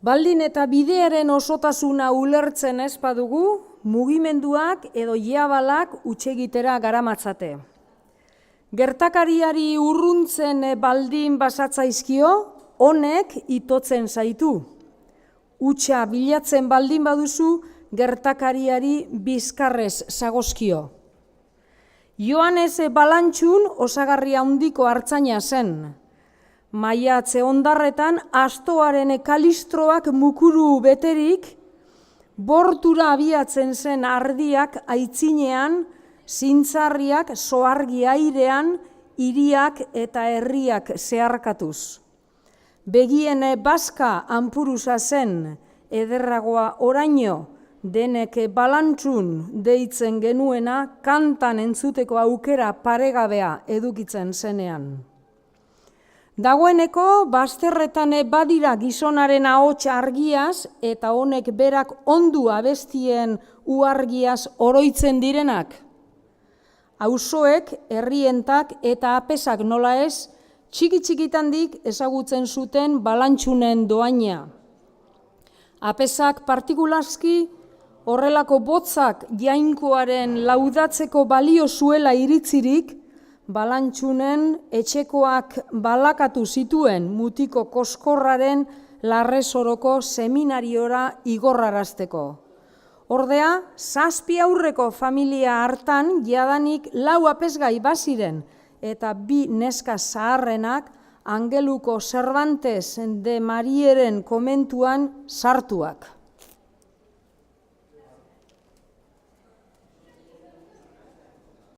Baldin eta bidearen osotasuna ulertzen ez badugu, mugimenduak edo jabalak hutsegitera garamatzate. Gertakariari urruntzen baldin basatzaizkio, honek itotzen zaitu. Hutsa bilatzen baldin baduzu, gertakariari bizkarrez zagozkio. Joanes Balantxun osagarri handiko artzaina zen. Maiatze ondarretan astoaren kalistroak mukuru beterik, bortura abiatzen zen ardiak aitzinean, zintzarriak soargi airean, hiriak eta herriak zeharkatuz. Begien bazka anpurusa zen, ederragoa oraino, denek Balantxun deitzen genuena kantan entzuteko aukera paregabea edukitzen zenean. Dagoeneko, bazterretan badira gizonaren ahots argiaz eta honek berak ondu abestien uargiaz oroitzen direnak. Auzoek, herrientak eta apesak nola ez, txiki-txikitandik ezagutzen zuten Balantxunen doaina. Apesak partikularski horrelako botzak jainkoaren laudatzeko balio zuela iritzirik, Balantxunen etxekoak balakatu zituen mutiko koskorraren Larresoroko seminariora igorrarazteko. Ordea, 7 aurreko familia hartan jadanik 4 apesgai baziren eta 2 neska zaharrenak Angeluko Cervantes de Marieren komentuan sartuak.